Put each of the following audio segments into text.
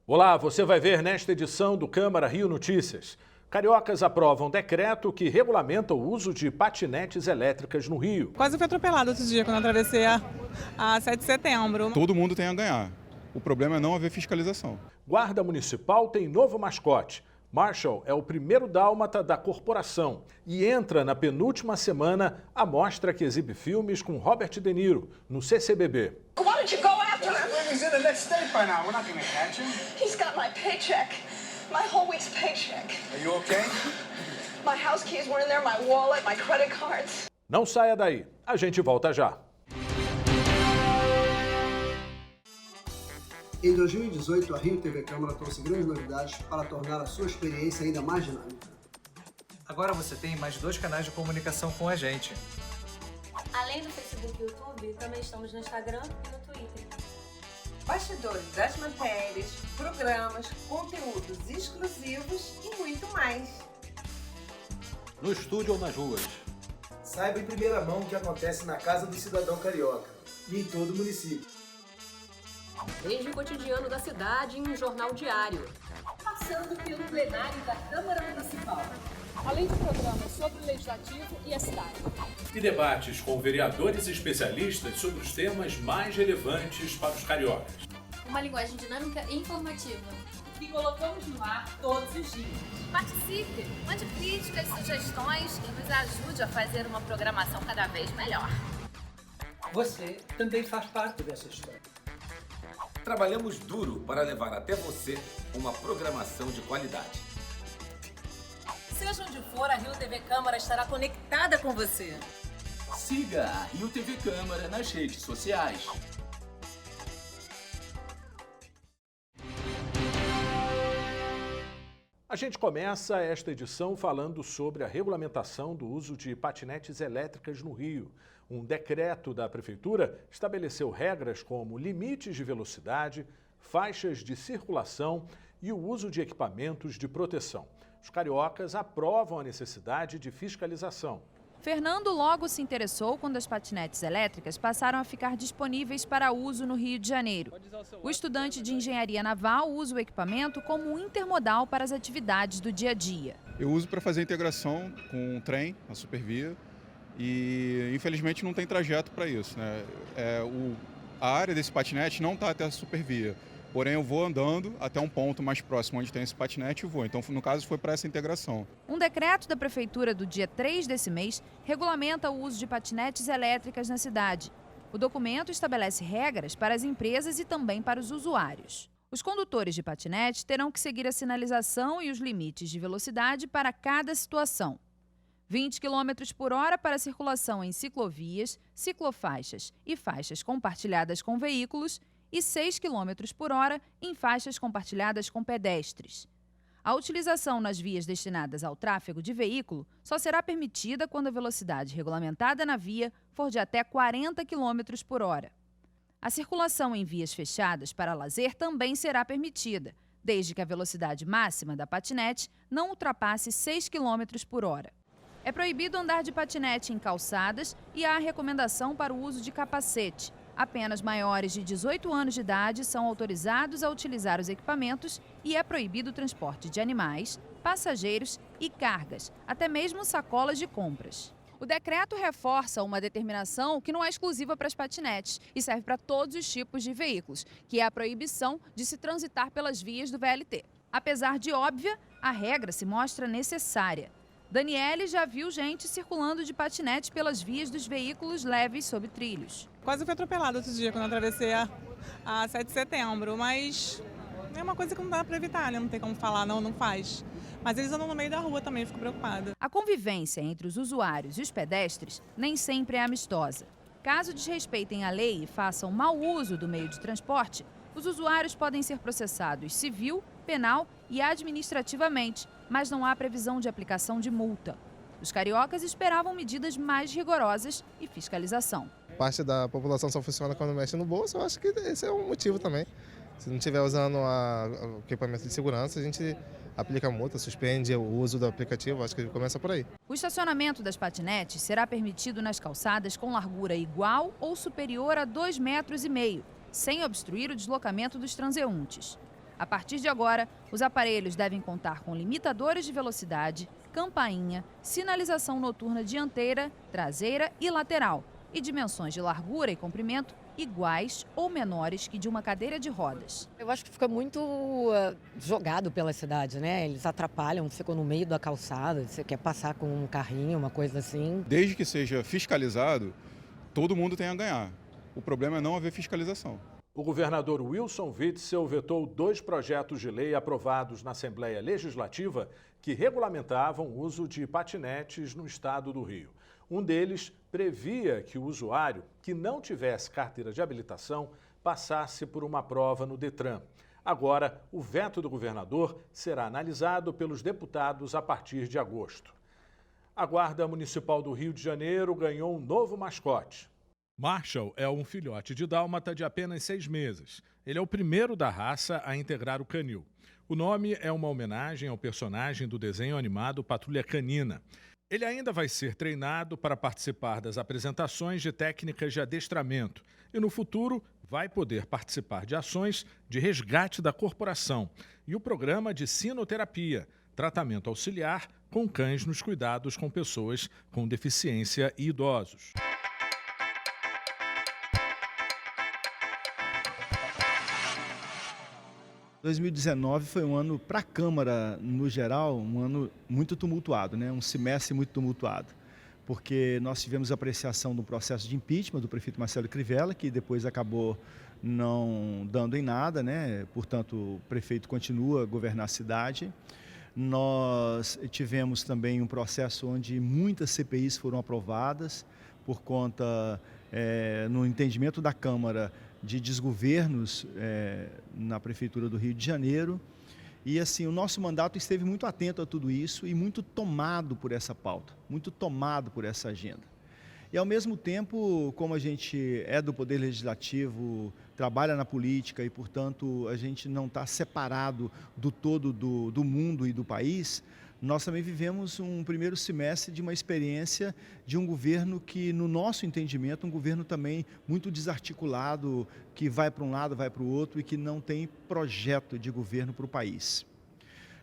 Olá, você vai ver nesta edição do Câmara Rio Notícias. Cariocas aprovam decreto que regulamenta o uso de patinetes elétricas no Rio. Quase fui atropelado outro dia quando atravessei a 7 de setembro. Todo mundo tem a ganhar. O problema é não haver fiscalização. Guarda Municipal tem novo mascote. Marshall é o primeiro dálmata da corporação e entra na penúltima semana a mostra que exibe filmes com Robert De Niro, no CCBB. Why don't you go after him? He's in the next state by now. We're not going to catch him. He's got my paycheck. My whole week's paycheck. Are you okay? My house keys were in there, my wallet, my credit cards. Não saia daí, a gente volta já. Em 2018, a Rio TV Câmara trouxe grandes novidades para tornar a sua experiência ainda mais dinâmica. Agora você tem mais 2 canais de comunicação com a gente. Além do Facebook e YouTube, também estamos no Instagram e no Twitter. Bastidores das matérias, programas, conteúdos exclusivos e muito mais. No estúdio ou nas ruas. Saiba em primeira mão o que acontece na casa do cidadão carioca e em todo o município. Desde o cotidiano da cidade em um jornal diário. Passando pelo plenário da Câmara Municipal. Além de programas sobre o Legislativo e a cidade. E debates com vereadores e especialistas sobre os temas mais relevantes para os cariocas. Uma linguagem dinâmica e informativa. Que colocamos no ar todos os dias. Participe, mande críticas, sugestões e nos ajude a fazer uma programação cada vez melhor. Você também faz parte dessa história. Trabalhamos duro para levar até você uma programação de qualidade. Seja onde for, a Rio TV Câmara estará conectada com você. Siga a Rio TV Câmara nas redes sociais. A gente começa esta edição falando sobre a regulamentação do uso de patinetes elétricas no Rio. Um decreto da Prefeitura estabeleceu regras como limites de velocidade, faixas de circulação e o uso de equipamentos de proteção. Os cariocas aprovam a necessidade de fiscalização. Fernando logo se interessou quando as patinetes elétricas passaram a ficar disponíveis para uso no Rio de Janeiro. O estudante de engenharia naval usa o equipamento como um intermodal para as atividades do dia a dia. Eu uso para fazer a integração com o trem, a Supervia, e infelizmente não tem trajeto para isso, né? A área desse patinete não está até a Supervia. Porém, eu vou andando até um ponto mais próximo onde tem esse patinete e vou. Então, no caso, foi para essa integração. Um decreto da Prefeitura do dia 3 desse mês regulamenta o uso de patinetes elétricas na cidade. O documento estabelece regras para as empresas e também para os usuários. Os condutores de patinete terão que seguir a sinalização e os limites de velocidade para cada situação. 20 km por hora para circulação em ciclovias, ciclofaixas e faixas compartilhadas com veículos e 6 km por hora em faixas compartilhadas com pedestres. A utilização nas vias destinadas ao tráfego de veículo só será permitida quando a velocidade regulamentada na via for de até 40 km por hora. A circulação em vias fechadas para lazer também será permitida, desde que a velocidade máxima da patinete não ultrapasse 6 km por hora. É proibido andar de patinete em calçadas e há recomendação para o uso de capacete. Apenas maiores de 18 anos de idade são autorizados a utilizar os equipamentos e é proibido o transporte de animais, passageiros e cargas, até mesmo sacolas de compras. O decreto reforça uma determinação que não é exclusiva para as patinetes e serve para todos os tipos de veículos, que é a proibição de se transitar pelas vias do VLT. Apesar de óbvia, a regra se mostra necessária. Daniele já viu gente circulando de patinete pelas vias dos veículos leves sob trilhos. Quase fui atropelado outro dia quando atravessei a 7 de setembro, mas é uma coisa que não dá para evitar, né? Não tem como falar, não faz. Mas eles andam no meio da rua também, eu fico preocupada. A convivência entre os usuários e os pedestres nem sempre é amistosa. Caso desrespeitem a lei e façam mau uso do meio de transporte, os usuários podem ser processados civil, penal e administrativamente, mas não há previsão de aplicação de multa. Os cariocas esperavam medidas mais rigorosas e fiscalização. Parte da população só funciona quando mexe no bolso, eu acho que esse é um motivo também. Se não estiver usando o equipamento de segurança, a gente aplica multa, suspende o uso do aplicativo, acho que começa por aí. O estacionamento das patinetes será permitido nas calçadas com largura igual ou superior a 2,5 metros, sem obstruir o deslocamento dos transeuntes. A partir de agora, os aparelhos devem contar com limitadores de velocidade, campainha, sinalização noturna dianteira, traseira e lateral e dimensões de largura e comprimento iguais ou menores que de uma cadeira de rodas. Eu acho que fica muito jogado pela cidade, né? Eles atrapalham, ficam no meio da calçada, você quer passar com um carrinho, uma coisa assim. Desde que seja fiscalizado, todo mundo tem a ganhar. O problema é não haver fiscalização. O governador Wilson Witzel vetou 2 projetos de lei aprovados na Assembleia Legislativa que regulamentavam o uso de patinetes no estado do Rio. Um deles previa que o usuário que não tivesse carteira de habilitação passasse por uma prova no Detran. Agora, o veto do governador será analisado pelos deputados a partir de agosto. A Guarda Municipal do Rio de Janeiro ganhou um novo mascote. Marshall é um filhote de dálmata de apenas 6 meses. Ele é o primeiro da raça a integrar o canil. O nome é uma homenagem ao personagem do desenho animado Patrulha Canina. Ele ainda vai ser treinado para participar das apresentações de técnicas de adestramento e, no futuro, vai poder participar de ações de resgate da corporação e o programa de sinoterapia, tratamento auxiliar com cães nos cuidados com pessoas com deficiência e idosos. Em 2019 foi um ano para a Câmara, no geral, um ano muito tumultuado, né? Um semestre muito tumultuado, porque nós tivemos a apreciação do processo de impeachment do prefeito Marcelo Crivella, que depois acabou não dando em nada, né? Portanto, o prefeito continua a governar a cidade. Nós tivemos também um processo onde muitas CPIs foram aprovadas por conta, no entendimento da Câmara, de desgovernos na Prefeitura do Rio de Janeiro. E assim, o nosso mandato esteve muito atento a tudo isso e muito tomado por essa pauta, muito tomado por essa agenda. E ao mesmo tempo, como a gente é do Poder Legislativo, trabalha na política e, portanto, a gente não está separado do todo do mundo e do país, nós também vivemos um primeiro semestre de uma experiência de um governo que, no nosso entendimento, um governo também muito desarticulado, que vai para um lado, vai para o outro e que não tem projeto de governo para o país.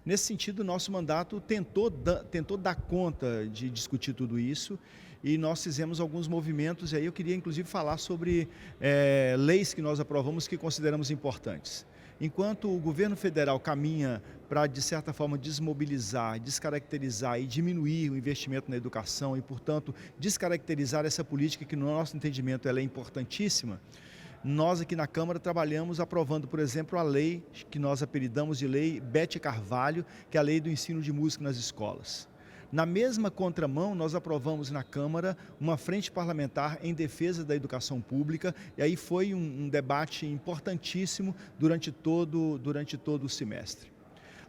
Nesse sentido, o nosso mandato tentou dar conta de discutir tudo isso e nós fizemos alguns movimentos, e aí eu queria inclusive falar sobre leis que nós aprovamos que consideramos importantes. Enquanto o governo federal caminha para, de certa forma, desmobilizar, descaracterizar e diminuir o investimento na educação e, portanto, descaracterizar essa política que, no nosso entendimento, ela é importantíssima, nós aqui na Câmara trabalhamos aprovando, por exemplo, a lei que nós apelidamos de Lei Bete Carvalho, que é a lei do ensino de música nas escolas. Na mesma contramão, nós aprovamos na Câmara uma frente parlamentar em defesa da educação pública, e aí foi um debate importantíssimo durante todo o semestre.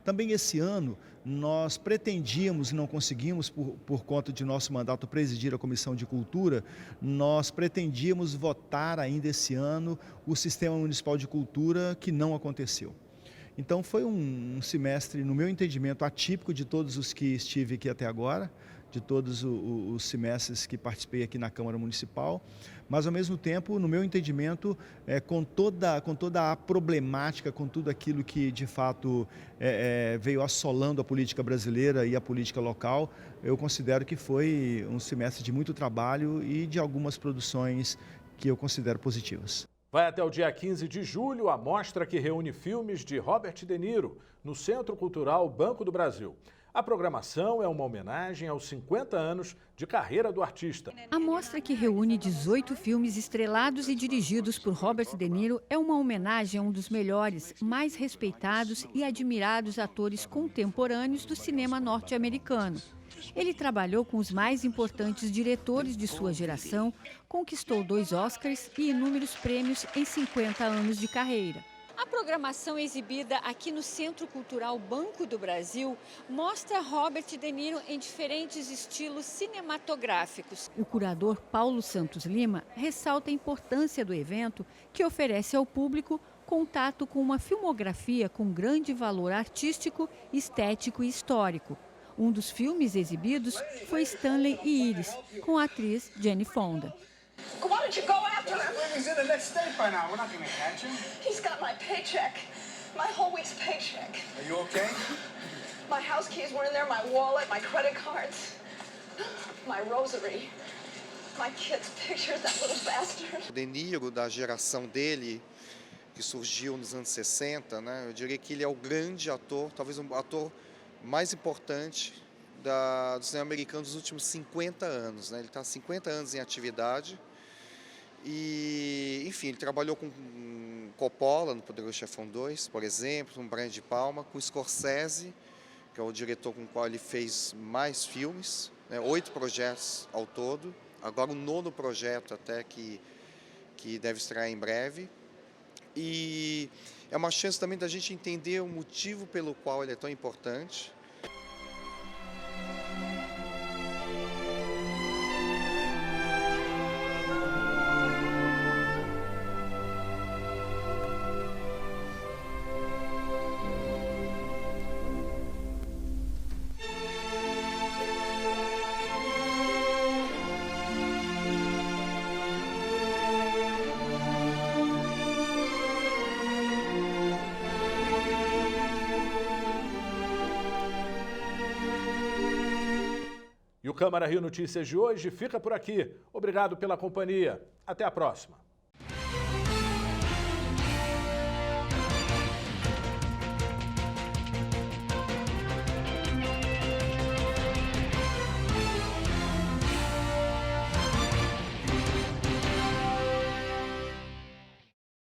Também esse ano, nós pretendíamos e não conseguimos, por conta de nosso mandato presidir a Comissão de Cultura, nós pretendíamos votar ainda esse ano o Sistema Municipal de Cultura, que não aconteceu. Então foi um semestre, no meu entendimento, atípico de todos os que estive aqui até agora, de todos os semestres que participei aqui na Câmara Municipal, mas ao mesmo tempo, no meu entendimento, com toda a problemática, com tudo aquilo que de fato veio assolando a política brasileira e a política local, eu considero que foi um semestre de muito trabalho e de algumas produções que eu considero positivas. Vai até o dia 15 de julho a mostra que reúne filmes de Robert De Niro no Centro Cultural Banco do Brasil. A programação é uma homenagem aos 50 anos de carreira do artista. A mostra, que reúne 18 filmes estrelados e dirigidos por Robert De Niro, é uma homenagem a um dos melhores, mais respeitados e admirados atores contemporâneos do cinema norte-americano. Ele trabalhou com os mais importantes diretores de sua geração, conquistou 2 Oscars e inúmeros prêmios em 50 anos de carreira. A programação exibida aqui no Centro Cultural Banco do Brasil mostra Robert De Niro em diferentes estilos cinematográficos. O curador Paulo Santos Lima ressalta a importância do evento, que oferece ao público contato com uma filmografia com grande valor artístico, estético e histórico. Um dos filmes exibidos foi Stanley e Iris, com a atriz Jane Fonda. Why don't you go after him? He's in the next state by now. We're not going to catch him. He's got my paycheck. My whole week's paycheck. Are you okay? My house keys were in there, my wallet, my credit cards, my rosary, my kid's pictures, that little bastard. O De Niro, da geração dele, que surgiu nos anos 60, né? Eu diria que ele é o grande ator, talvez o ator mais importante do cinema americano dos últimos 50 anos, né? Ele está há 50 anos em atividade e, enfim, ele trabalhou com Coppola no Poderoso Chefão 2, por exemplo, com Brian De Palma, com Scorsese, que é o diretor com o qual ele fez mais filmes, né? 8 projetos ao todo, agora o 9º projeto até que deve estrear em breve. E é uma chance também da gente entender o motivo pelo qual ele é tão importante. E o Câmara Rio Notícias de hoje fica por aqui. Obrigado pela companhia. Até a próxima.